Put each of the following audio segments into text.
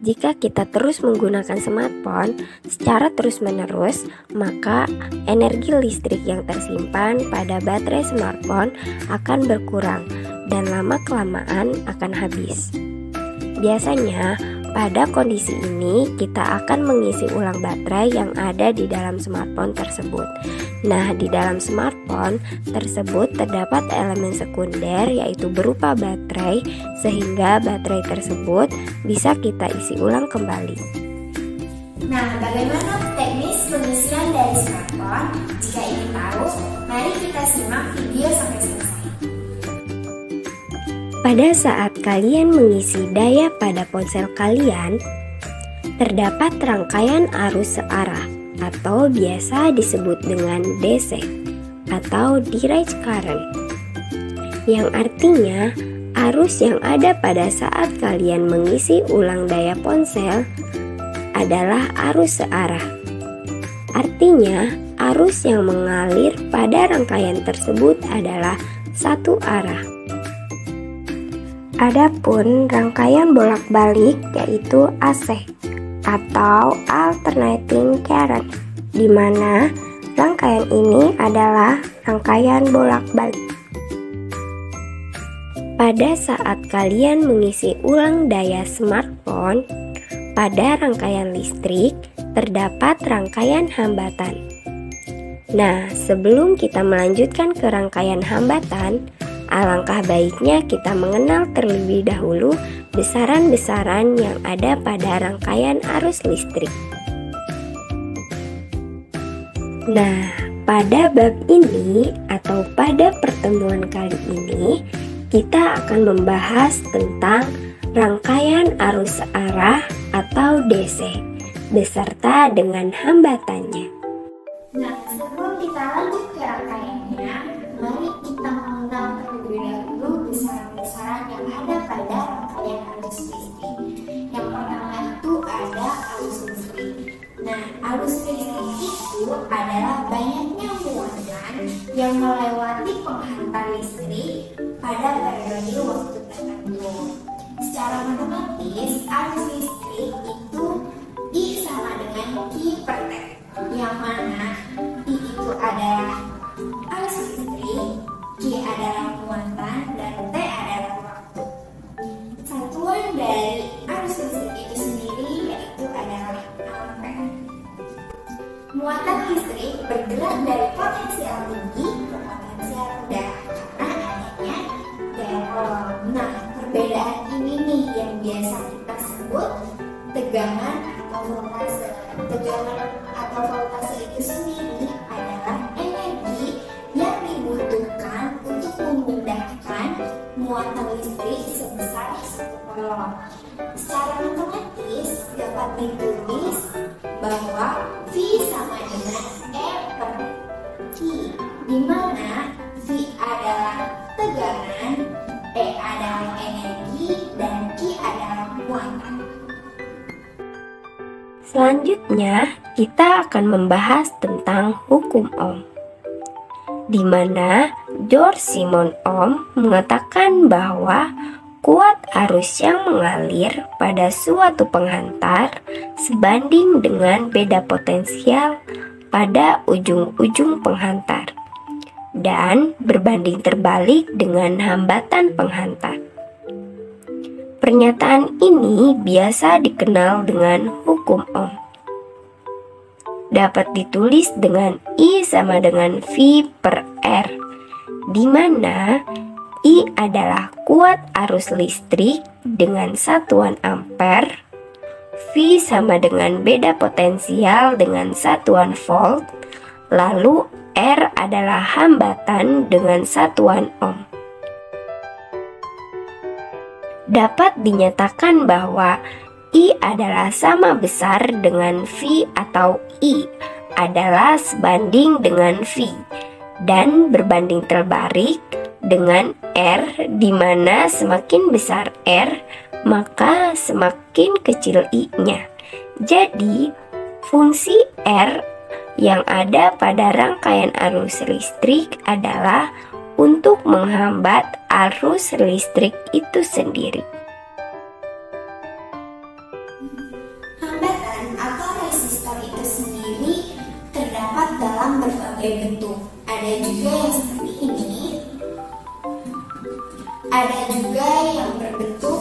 Jika kita terus menggunakan smartphone secara terus-menerus, maka energi listrik yang tersimpan pada baterai smartphone akan berkurang dan lama-kelamaan akan habis. Biasanya, pada kondisi ini kita akan mengisi ulang baterai yang ada di dalam smartphone tersebut. Nah, di dalam smartphone tersebut terdapat elemen sekunder yaitu berupa baterai, sehingga baterai tersebut bisa kita isi ulang kembali. Nah, bagaimana teknis pengisian dari smartphone? Jika ingin tahu, mari kita simak video sampai selesai. Pada saat kalian mengisi daya pada ponsel kalian, terdapat rangkaian arus searah atau biasa disebut dengan DC atau direct current, yang artinya arus yang ada pada saat kalian mengisi ulang daya ponsel adalah arus searah. Artinya, arus yang mengalir pada rangkaian tersebut adalah satu arah. Adapun rangkaian bolak-balik yaitu AC atau alternating current, di mana rangkaian ini adalah rangkaian bolak-balik. Pada saat kalian mengisi ulang daya smartphone, pada rangkaian listrik terdapat rangkaian hambatan. Nah, sebelum kita melanjutkan ke rangkaian hambatan, alangkah baiknya kita mengenal terlebih dahulu besaran-besaran yang ada pada rangkaian arus listrik. Nah, pada bab ini atau pada pertemuan kali ini, kita akan membahas tentang rangkaian arus searah atau DC beserta dengan hambatannya. Nah, sebelum kita lanjut ke rangkaiannya, mari kita mengenal terlebih dahulu besaran-besaran yang ada pada rangkaian arus listrik. Yang pertama itu ada arus listrik. Nah, arus listrik itu adalah banyaknya muatan yang melewati penghantar listrik pada periode waktu tertentu. Secara matematis, arus listrik itu I sama dengan Q per T, yang mana I itu adalah arus listrik, Q adalah muatan, dan T adalah waktu. Satuan dari arus listrik itu sendiri yaitu adalah ampere. Muatan listrik bergerak dari potensial tinggi ke potensial rendah karena adanya daya tolong. Nah, perbedaan ini nih yang biasa kita sebut tegangan atau voltase. Tegangan atau voltase itu sendiri adalah energi yang dibutuhkan untuk memindahkan muatan listrik sebesar 1 coulomb. Secara matematis dapat ditulis bahwa V sama dengan E per Q, di mana V adalah tegangan, E adalah energi, dan Q adalah muatan. Selanjutnya, kita akan membahas tentang hukum Ohm, di mana George Simon Ohm mengatakan bahwa kuat arus yang mengalir pada suatu penghantar sebanding dengan beda potensial pada ujung-ujung penghantar dan berbanding terbalik dengan hambatan penghantar. Pernyataan ini biasa dikenal dengan hukum Ohm. Dapat ditulis dengan I sama dengan V per R, di mana I adalah kuat arus listrik dengan satuan ampere, V sama dengan beda potensial dengan satuan volt, lalu R adalah hambatan dengan satuan ohm. Dapat dinyatakan bahwa I adalah sama besar dengan V atau I adalah sebanding dengan V dan berbanding terbalik dengan R, di mana semakin besar R maka semakin kecil I-nya. Jadi fungsi R yang ada pada rangkaian arus listrik adalah untuk menghambat arus listrik itu sendiri. berbagai bentuk. Ada juga yang seperti ini, ada juga yang berbentuk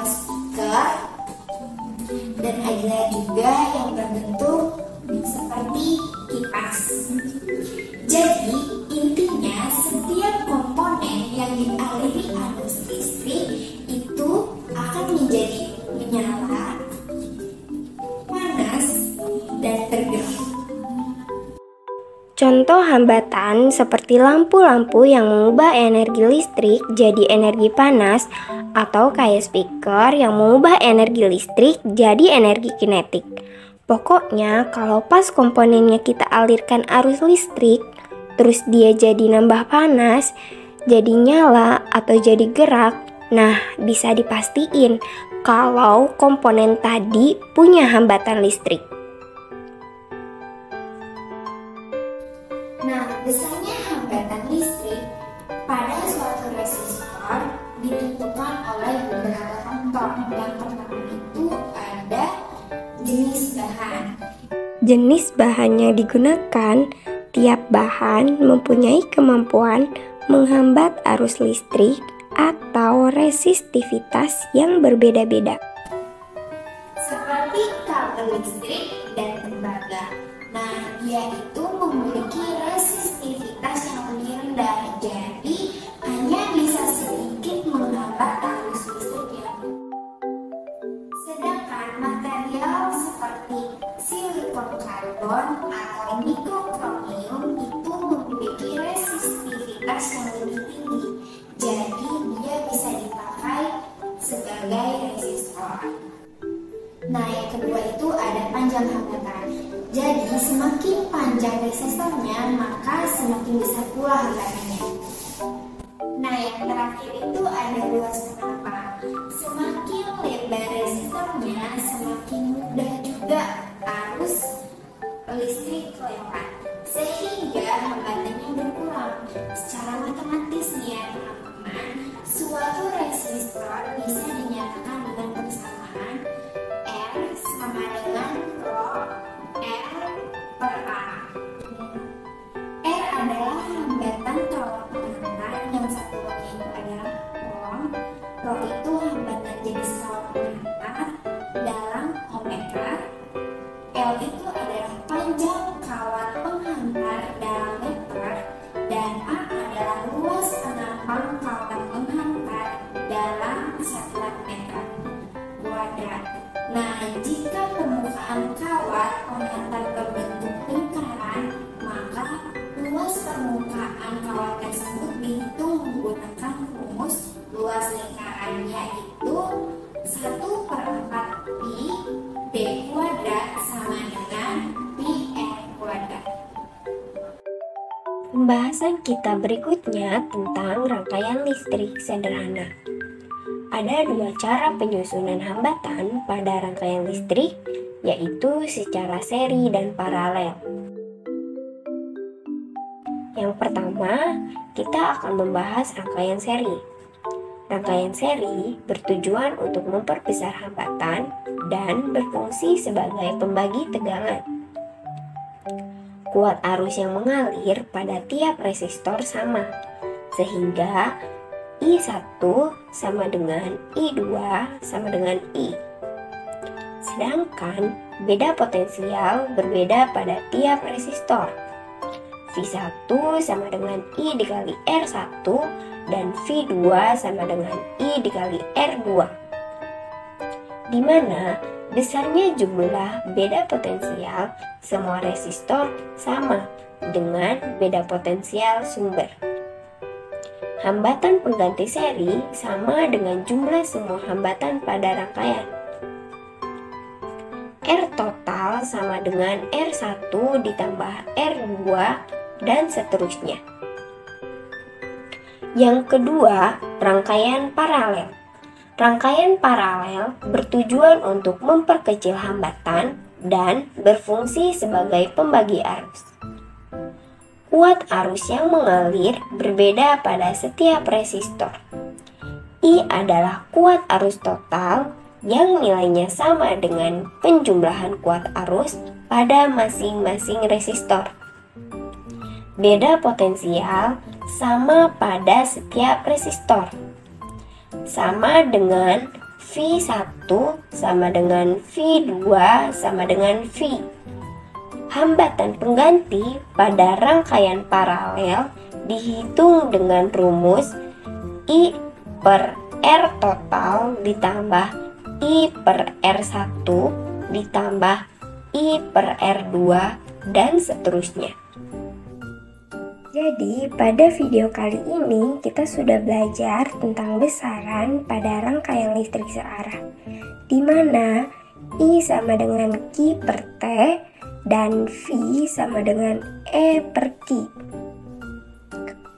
speaker, dan ada juga yang berbentuk seperti kipas. Jadi intinya setiap komponen yang dialiri arus listrik itu akan menjadi menyala, panas, dan bergerak. Contoh hambatan seperti lampu-lampu yang mengubah energi listrik jadi energi panas, atau kayak speaker yang mengubah energi listrik jadi energi kinetik. Pokoknya kalau pas komponennya kita alirkan arus listrik, terus dia jadi nambah panas, jadi nyala atau jadi gerak, nah bisa dipastiin kalau komponen tadi punya hambatan listrik. Nah, besarnya hambatan listrik pada suatu resistor ditentukan oleh beberapa faktor. Yang pertama itu ada jenis bahan. Jenis bahannya digunakan, tiap bahan mempunyai kemampuan menghambat arus listrik atau resistivitas yang berbeda-beda. Seperti kabel listrik dan tembaga. Nah, dia itu memiliki resistivitas yang lebih rendah, jadi hanya bisa sedikit menghambat arus listriknya. Sedangkan material seperti silikon karbon atau nikokromium itu memiliki resistivitas yang lebih tinggi, jadi dia bisa dipakai sebagai resistor. Nah, yang kedua itu ada panjang hambatan. Jadi semakin panjang resistornya, maka semakin besar pula hambatannya. Nah, yang terakhir itu ada luas penampak. Semakin lebar resistornya, semakin mudah juga arus listrik lewat, sehingga hambatannya berkurang. Secara matematis nih ya teman-teman, suatu resistor bisa dinyatakan dengan persamaan R sama dengan Rho R per A. R adalah hambatan kawat pengantar, yang satu Rho-nya itu adalah ohm. Rho itu hambatan jenis kawat pengantar dalam ohmmeter. L itu adalah panjang kawat penghantar dalam meter, dan A adalah luas penampang kawat penghantar dalam satuan meter kuadrat. Nah, jika permukaan kawat penghantar berbentuk lingkaran, maka luas permukaan kawat tersebut dihitung menggunakan rumus luas lingkarannya itu 1/4 pi d kuadrat sama dengan pi r kuadrat. Pembahasan kita berikutnya tentang rangkaian listrik sederhana. Ada dua cara penyusunan hambatan pada rangkaian listrik, yaitu secara seri dan paralel. Yang pertama, kita akan membahas rangkaian seri. Rangkaian seri bertujuan untuk memperbesar hambatan dan berfungsi sebagai pembagi tegangan. Kuat arus yang mengalir pada tiap resistor sama, sehingga I1 sama dengan I2 sama dengan I. Sedangkan beda potensial berbeda pada tiap resistor. V1 sama dengan I dikali R1 dan V2 sama dengan I dikali R2. Di mana besarnya jumlah beda potensial semua resistor sama dengan beda potensial sumber. Hambatan pengganti seri sama dengan jumlah semua hambatan pada rangkaian. R total sama dengan R1 ditambah R2 dan seterusnya. Yang kedua, rangkaian paralel. Rangkaian paralel bertujuan untuk memperkecil hambatan dan berfungsi sebagai pembagi arus. Kuat arus yang mengalir berbeda pada setiap resistor. I adalah kuat arus total yang nilainya sama dengan penjumlahan kuat arus pada masing-masing resistor. Beda potensial sama pada setiap resistor. Sama dengan V1 sama dengan V2 sama dengan V. Hambatan pengganti pada rangkaian paralel dihitung dengan rumus I per R total ditambah I per R1 ditambah I per R2 dan seterusnya. Jadi, pada video kali ini kita sudah belajar tentang besaran pada rangkaian listrik searah, di mana I sama dengan Q per T dan V sama dengan E per Q.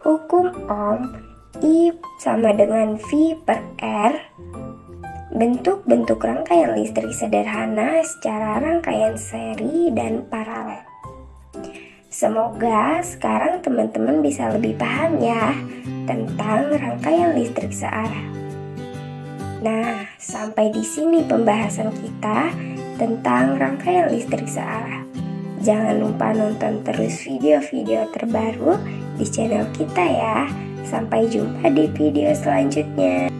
Hukum Ohm I sama dengan V per R. Bentuk-bentuk rangkaian listrik sederhana secara rangkaian seri dan paralel. Semoga sekarang teman-teman bisa lebih paham ya tentang rangkaian listrik searah. Nah, sampai di sini pembahasan kita tentang rangkaian listrik searah. Jangan lupa nonton terus video-video terbaru di channel kita ya. Sampai jumpa di video selanjutnya.